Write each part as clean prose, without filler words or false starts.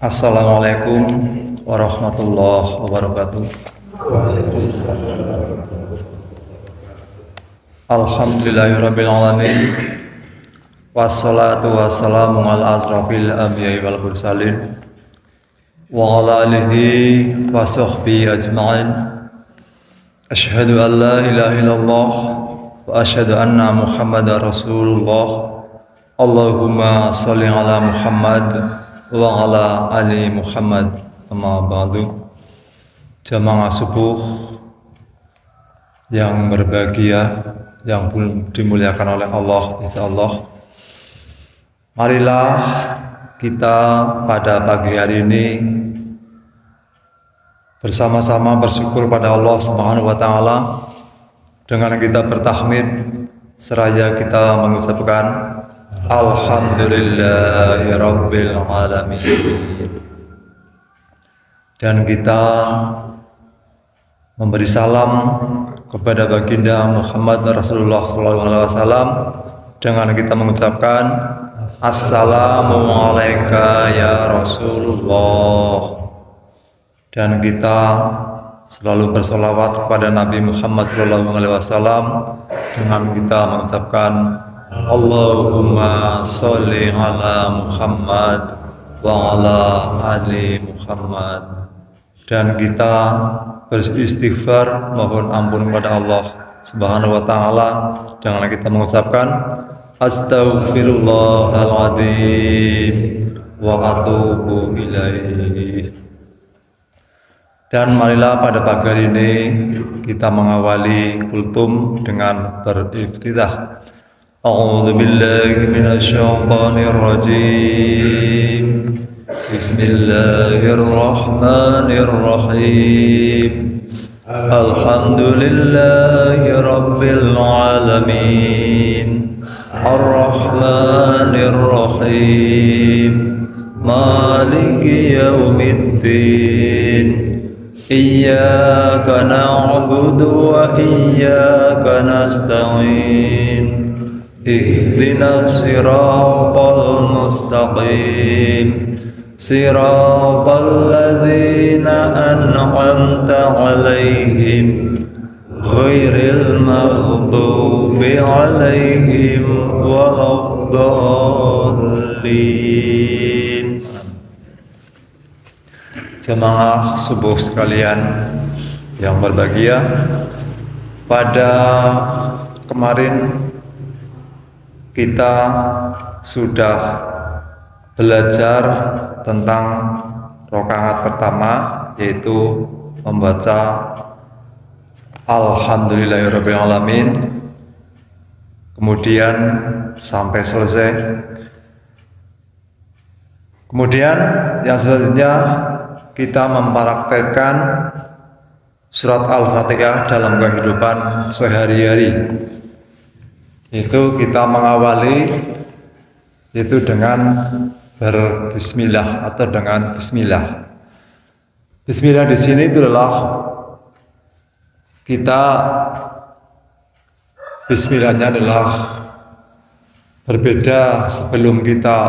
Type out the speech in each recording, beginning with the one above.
Assalamualaikum warahmatullahi wabarakatuh. Alhamdulillahirabbil alamin. Wassalatu wassalamu ala asrofil anbiya'i wal mursalin wa ala alihi wa sahbihi ajma'in. Asyhadu an la ilaha illallah wa asyhadu anna Muhammadar Rasulullah. Allahumma sholli ala Muhammad wa ala ali Muhammad. Amma ba'du. Jamaah subuh yang berbahagia, yang dimuliakan oleh Allah, insyaallah. Marilah kita pada pagi hari ini bersama-sama bersyukur pada Allah Subhanahu wa taala dengan kita bertahmid seraya kita mengucapkan Alhamdulillahirabbil alamin. Dan kita memberi salam kepada baginda Muhammad Rasulullah SAW dengan kita mengucapkan Assalamualaikum ya Rasulullah. Dan kita selalu bersolawat kepada Nabi Muhammad SAW dengan kita mengucapkan Allahumma sholli ala Muhammad wa ala ali Muhammad. Dan kita beristighfar mohon ampun kepada Allah Subhanahu wa taala dengan kita mengucapkan astaghfirullahaladzim wa atubu ilaih. Dan marilah pada pagi hari ini kita mengawali kultum dengan beriftitah. A'udzu billahi minasy syaithanir rajim. Bismillahirrahmanirrahim. Alhamdulillahi rabbil alamin. Ar-Rahmanir Rahim. Maliki yaumiddin. Iyyaka na'budu wa iyyaka nasta'in. Ihdinas siratal mustaqim. Siratal ladzina an'amta 'alaihim ghairil maghdubi 'alaihim waladdallin. Jemaah subuh sekalian yang berbahagia, pada kemarin kita sudah belajar tentang rakaat pertama, yaitu membaca Alhamdulillahirabbil alamin, kemudian sampai selesai. Kemudian yang selanjutnya kita mempraktekkan surat Al-Fatihah dalam kehidupan sehari-hari. Itu kita mengawali itu dengan berbismillah atau dengan bismillah. Bismillah di sini itu adalah kita bismillahnya adalah berbeda sebelum kita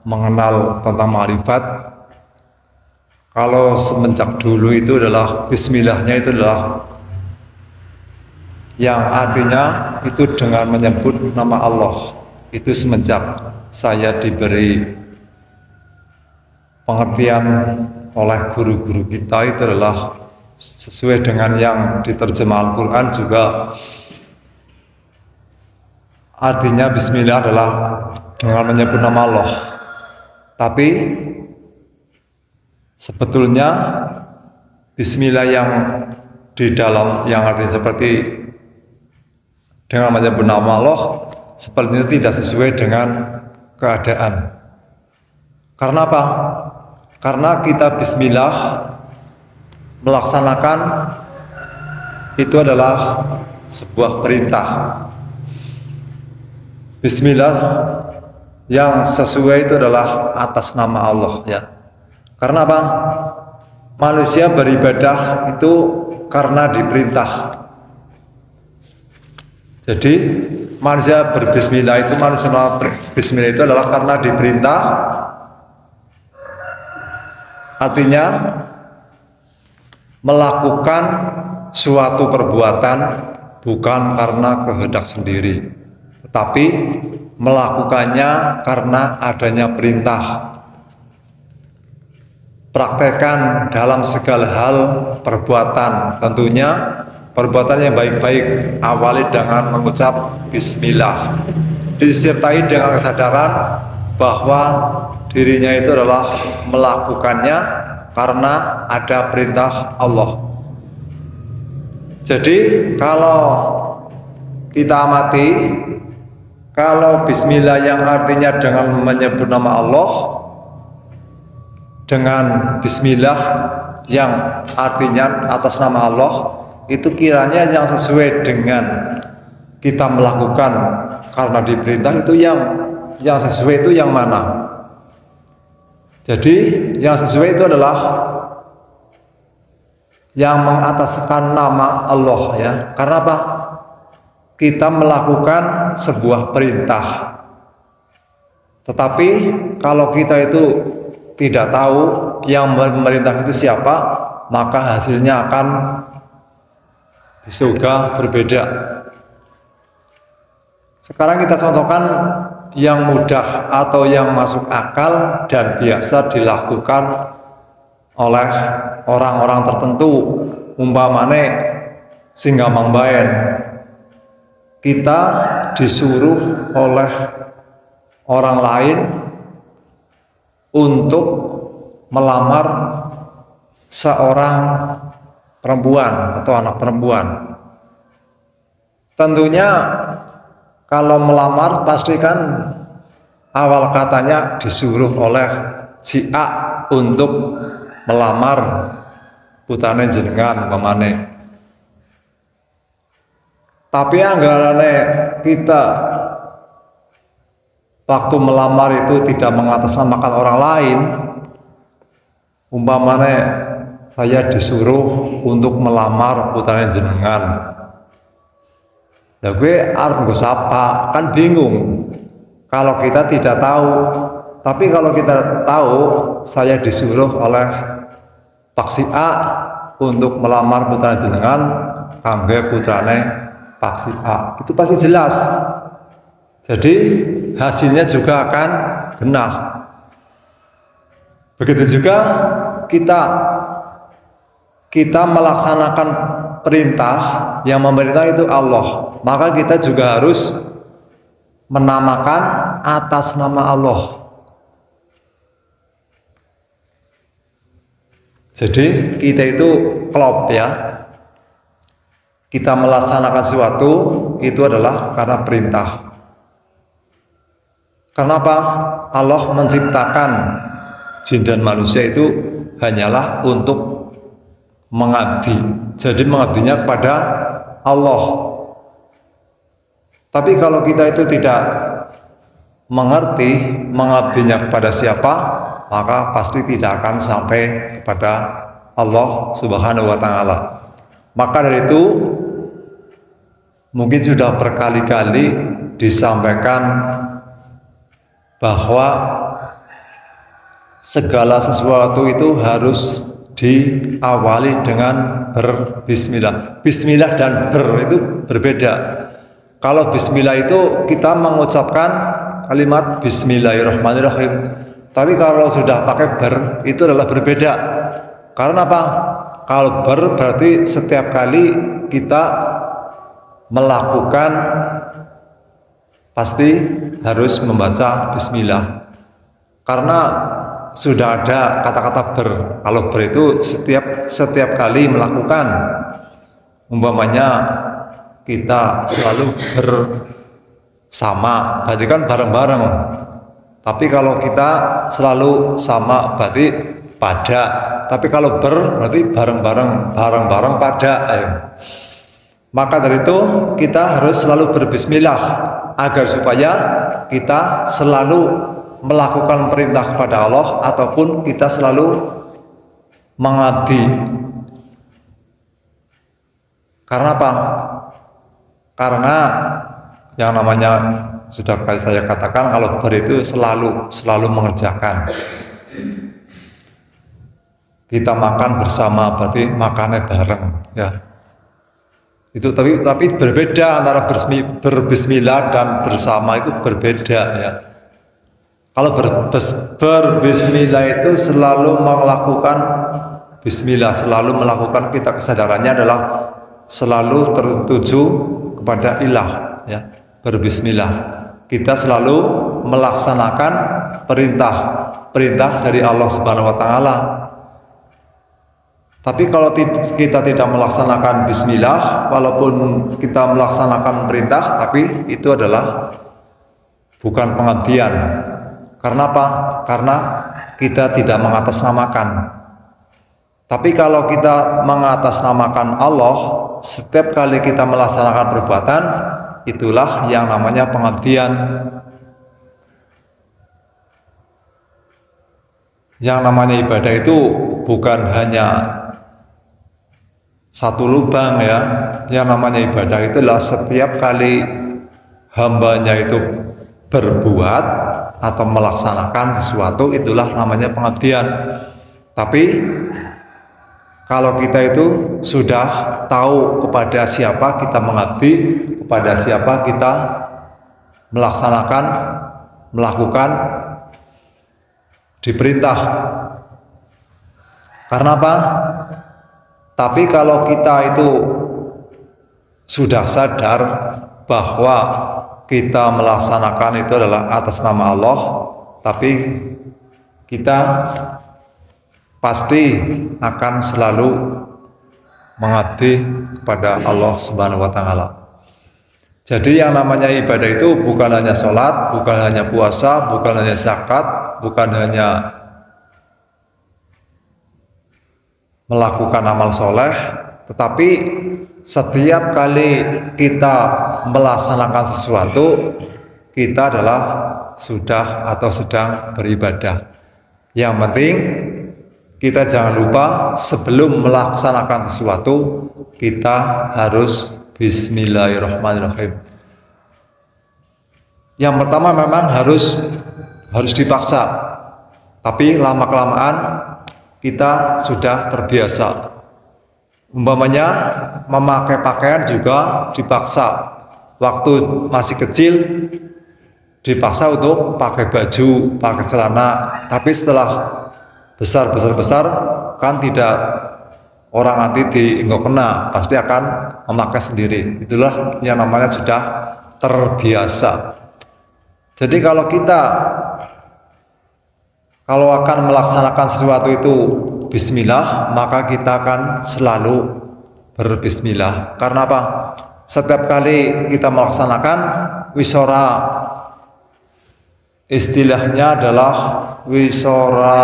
mengenal tentang ma'rifat. Kalau semenjak dulu itu adalah bismillahnya itu adalah yang artinya itu dengan menyebut nama Allah. Itu semenjak saya diberi pengertian oleh guru-guru kita, itu adalah sesuai dengan yang diterjemah Al-Quran juga. Artinya bismillah adalah dengan menyebut nama Allah. Tapi sebetulnya bismillah yang di dalam yang artinya seperti dengan menyebut nama Allah sepertinya tidak sesuai dengan keadaan. Karena apa? Karena kita bismillah melaksanakan itu adalah sebuah perintah. Bismillah yang sesuai itu adalah atas nama Allah, ya. Karena apa? Manusia beribadah itu karena diperintah. Jadi manusia berbismillah itu adalah karena diperintah artinya melakukan suatu perbuatan bukan karena kehendak sendiri, tetapi melakukannya karena adanya perintah. Praktekkan dalam segala hal perbuatan, tentunya perbuatan yang baik-baik awali dengan mengucap bismillah, disertai dengan kesadaran bahwa dirinya itu adalah melakukannya karena ada perintah Allah. Jadi kalau kita amati, kalau bismillah yang artinya dengan menyebut nama Allah, dengan bismillah yang artinya atas nama Allah, itu kiranya yang sesuai dengan kita melakukan karena diperintah itu yang sesuai itu yang mana? Jadi yang sesuai itu adalah yang mengataskan nama Allah, ya. Karena apa? Kita melakukan sebuah perintah. Tetapi kalau kita itu tidak tahu yang memerintah itu siapa, maka hasilnya akan di surga berbeda. Sekarang kita contohkan yang mudah atau yang masuk akal dan biasa dilakukan oleh orang-orang tertentu, umpamane sing gampang bae. Kita disuruh oleh orang lain untuk melamar seorang perempuan atau anak perempuan. Tentunya kalau melamar pastikan awal katanya disuruh oleh si A untuk melamar putrane jenengan pemane. Tapi anggarane kita waktu melamar itu tidak mengatasnamakan orang lain, umpamane saya disuruh untuk melamar putrane jenengan. Lah gue arep nggo sapa, kan bingung kalau kita tidak tahu. Tapi kalau kita tahu saya disuruh oleh Pak si A untuk melamar putrane jenengan kangge putrane Pak si A, itu pasti jelas. Jadi hasilnya juga akan genah. Begitu juga kita melaksanakan perintah, yang memerintah itu Allah, maka kita juga harus menamakan atas nama Allah. Jadi kita itu klop, ya. Kita melaksanakan sesuatu itu adalah karena perintah. Kenapa? Allah menciptakan jin dan manusia itu hanyalah untuk mengabdi. Jadi mengabdinya kepada Allah. Tapi kalau kita itu tidak mengerti mengabdinya kepada siapa, maka pasti tidak akan sampai kepada Allah Subhanahu wa Ta'ala. Maka dari itu mungkin sudah berkali-kali disampaikan bahwa segala sesuatu itu harus diawali dengan berbismillah. Bismillah dan itu berbeda. Kalau bismillah itu kita mengucapkan kalimat bismillahirrahmanirrahim. Tapi kalau sudah pakai itu adalah berbeda. Karena apa? Kalau berarti setiap kali kita melakukan pasti harus membaca bismillah. Karena sudah ada kata-kata kalau itu setiap kali melakukan, umpamanya kita selalu bersama, berarti kan bareng-bareng. Tapi kalau kita selalu sama berarti pada. Tapi kalau berarti bareng-bareng pada. Maka dari itu kita harus selalu berbismillah agar supaya kita selalu melakukan perintah kepada Allah ataupun kita selalu mengabdi. Karena apa? Karena yang namanya sudah saya katakan, kalau itu selalu mengerjakan. kita makan bersama, berarti makannya bareng, ya. Itu tapi berbeda antara berbismillah dan bersama, itu berbeda, ya. Kalau berbismillah itu selalu melakukan bismillah, selalu melakukan, kita kesadarannya adalah selalu tertuju kepada ilah, ya. Berbismillah, kita selalu melaksanakan perintah dari Allah Subhanahu wa taala. Tapi kalau kita tidak melaksanakan bismillah, walaupun kita melaksanakan perintah, tapi itu adalah bukan pengabdian. Karena apa? Karena kita tidak mengatasnamakan. Tapi kalau kita mengatasnamakan Allah, setiap kali kita melaksanakan perbuatan, itulah yang namanya pengabdian. Yang namanya ibadah itu bukan hanya satu lubang, ya. Yang namanya ibadah itulah setiap kali hambanya itu berbuat atau melaksanakan sesuatu, itulah namanya pengabdian. Tapi kalau kita itu sudah tahu kepada siapa kita mengabdi, kepada siapa kita melakukan diperintah. Karena apa? Tapi kalau kita itu sudah sadar bahwa kita melaksanakan itu adalah atas nama Allah, tapi kita pasti akan selalu mengabdi kepada Allah Subhanahu wa taala. Jadi yang namanya ibadah itu bukan hanya sholat, bukan hanya puasa, bukan hanya zakat, bukan hanya melakukan amal soleh, tetapi setiap kali kita melaksanakan sesuatu, kita adalah sudah atau sedang beribadah. Yang penting kita jangan lupa sebelum melaksanakan sesuatu, kita harus bismillahirrahmanirrahim. Yang pertama memang harus dipaksa, tapi lama-kelamaan kita sudah terbiasa. Umpamanya memakai pakaian juga dipaksa. Waktu masih kecil dipaksa untuk pakai baju, pakai celana, tapi setelah besar kan tidak, orang nanti nggak kena, pasti akan memakai sendiri. Itulah yang namanya sudah terbiasa. Jadi kalau akan melaksanakan sesuatu itu bismillah, maka kita akan selalu berbismillah. Karena apa? Setiap kali kita melaksanakan wisora, istilahnya adalah wisora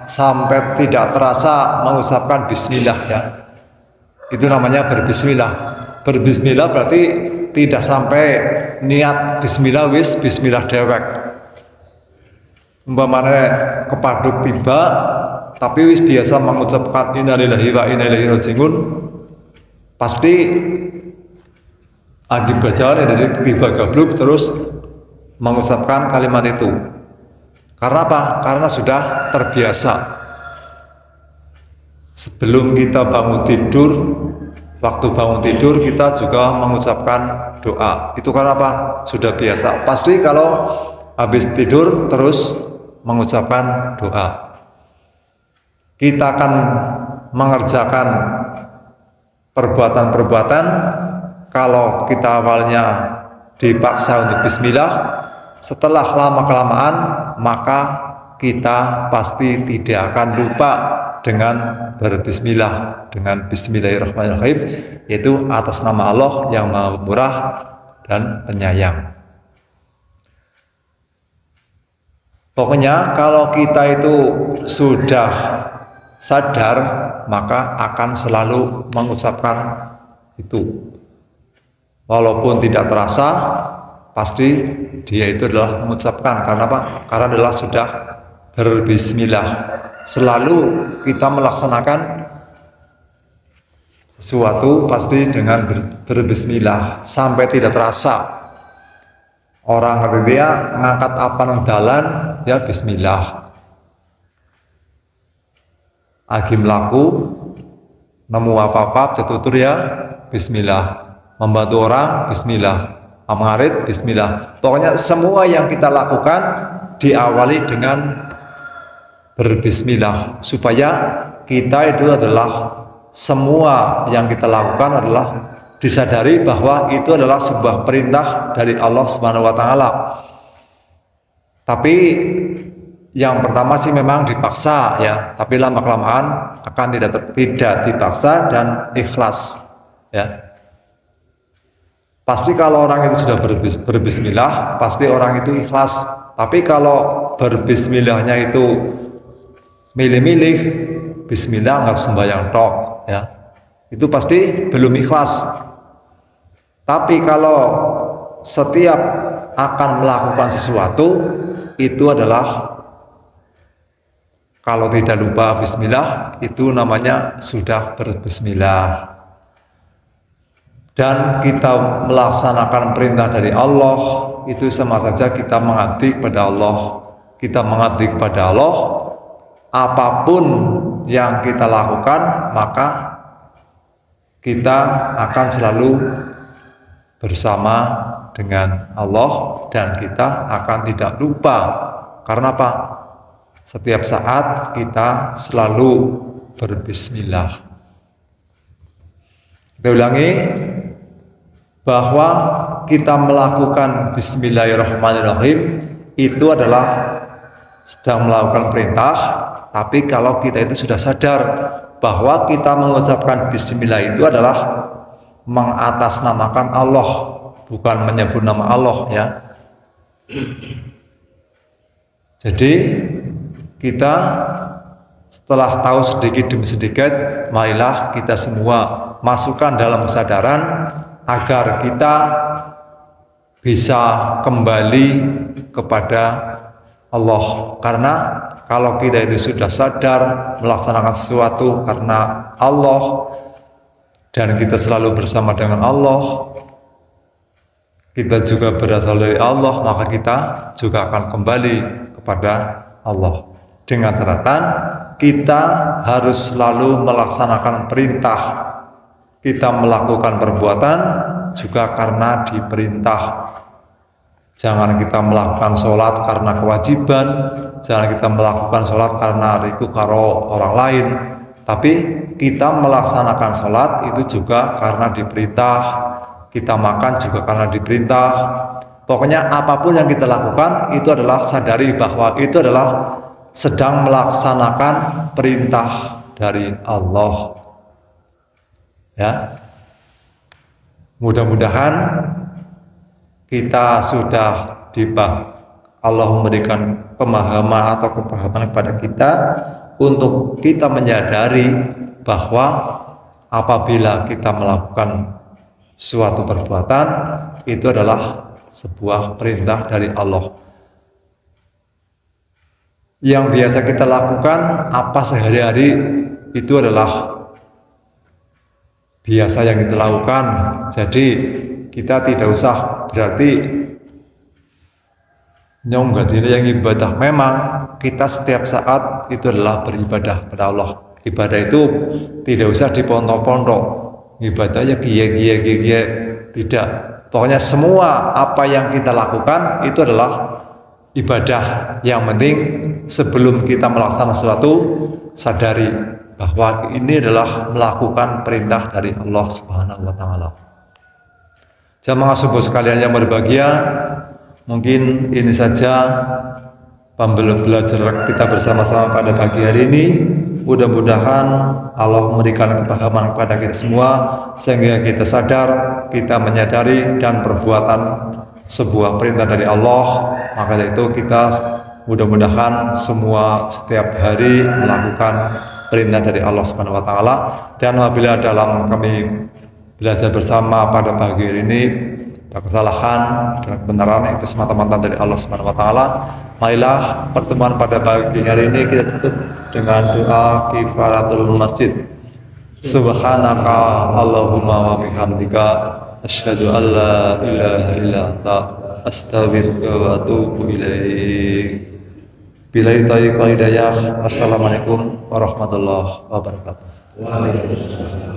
sampai tidak terasa mengucapkan bismillah, ya. Itu namanya berbismillah. Berbismillah berarti tidak sampai niat bismillah bismillah dewek. Umpamanya kepaduk tiba, tapi wis biasa mengucapkan innalillahi wa inna ilaihi rajiun, pasti lagi berjalan dari tiba gabluk terus mengucapkan kalimat itu. Karena apa? Karena sudah terbiasa. Sebelum kita bangun tidur, waktu bangun tidur kita juga mengucapkan doa. Itu karena apa? Sudah biasa. Pasti kalau habis tidur terus mengucapkan doa. Kita akan mengerjakan perbuatan-perbuatan, kalau kita awalnya dipaksa untuk bismillah, setelah lama-kelamaan maka kita pasti tidak akan lupa dengan berbismillah, dengan bismillahirrahmanirrahim, yaitu atas nama Allah yang Maha Murah dan Penyayang. Pokoknya kalau kita itu sudah sadar, maka akan selalu mengucapkan itu. Walaupun tidak terasa, pasti dia itu adalah mengucapkan. Karena apa? Karena adalah sudah berbismillah. Selalu kita melaksanakan sesuatu pasti dengan berbismillah sampai tidak terasa. Orang dia ngangkat apa nang dalan, ya bismillah. lagi melaku, nemu apa-apa, tertutur ya bismillah. Membantu orang, bismillah. Ngarit, bismillah. Pokoknya semua yang kita lakukan diawali dengan berbismillah, supaya kita itu adalah semua yang kita lakukan adalah disadari bahwa itu adalah sebuah perintah dari Allah Subhanahu wa taala. Tapi yang pertama sih memang dipaksa ya, tapi lama-kelamaan akan tidak dipaksa dan ikhlas ya. Pasti kalau orang itu sudah berbismillah, pasti orang itu ikhlas. Tapi kalau berbismillahnya itu milih-milih, bismillah nggak sembahyang tok ya, itu pasti belum ikhlas. Tapi kalau setiap akan melakukan sesuatu itu adalah, kalau tidak lupa bismillah, itu namanya sudah berbismillah. Dan kita melaksanakan perintah dari Allah, itu sama saja kita mengabdi kepada Allah. Kita mengabdi kepada Allah, apapun yang kita lakukan, maka kita akan selalu bersama dengan Allah dan kita akan tidak lupa. Karena apa? Setiap saat kita selalu berbismillah. Kita ulangi, bahwa kita melakukan bismillahirrahmanirrahim itu adalah sedang melakukan perintah. Tapi kalau kita itu sudah sadar bahwa kita mengucapkan bismillah itu adalah mengatasnamakan Allah, bukan menyebut nama Allah ya. Jadi kita setelah tahu sedikit demi sedikit, marilah kita semua masukkan dalam kesadaran agar kita bisa kembali kepada Allah. Karena kalau kita itu sudah sadar melaksanakan sesuatu karena Allah dan kita selalu bersama dengan Allah, kita juga berasal dari Allah, maka kita juga akan kembali kepada Allah. Dengan catatan kita harus selalu melaksanakan perintah. Kita melakukan perbuatan juga karena diperintah. Jangan kita melakukan sholat karena kewajiban, jangan kita melakukan sholat karena riku karo orang lain, tapi kita melaksanakan sholat itu juga karena diperintah. Kita makan juga karena diperintah. Pokoknya apapun yang kita lakukan itu adalah sadari bahwa itu adalah sedang melaksanakan perintah dari Allah. Ya, mudah-mudahan kita sudah Allah memberikan pemahaman atau kepahaman kepada kita untuk kita menyadari bahwa apabila kita melakukan suatu perbuatan itu adalah sebuah perintah dari Allah. Yang biasa kita lakukan apa sehari-hari itu adalah biasa yang kita lakukan. Jadi kita tidak usah berarti nyonggak ini yang ibadah. Memang kita setiap saat itu adalah beribadah kepada Allah. Ibadah itu tidak usah dipondok-pondok. Ibadahnya gie. Tidak. Pokoknya semua apa yang kita lakukan itu adalah ibadah. Yang penting sebelum kita melaksanakan sesuatu, sadari bahwa ini adalah melakukan perintah dari Allah Subhanahu wa taala. Jamaah subuh sekalian yang berbahagia, mungkin ini saja pembelajaran kita bersama-sama pada pagi hari ini. Mudah-mudahan Allah memberikan kepahaman kepada kita semua sehingga kita sadar, kita menyadari dan perbuatan sebuah perintah dari Allah. Maka dari itu kita mudah-mudahan semua setiap hari melakukan perintah dari Allah Subhanahu wa taala. Dan apabila dalam kami belajar bersama pada pagi hari ini ada kesalahan dan kebenaran, itu semata-mata dari Allah Subhanahu wa taala. Marilah pertemuan pada pagi hari ini kita tutup dengan doa kifaratul masjid. Subhanaka Allahumma wa bihamdika asyhadu an la ilaha illa anta astaghfiruka wa atubu ilaik. Billahi taufiq wal hidayah. Wassalamualaikum warahmatullahi wabarakatuh. Waalaikumsalam.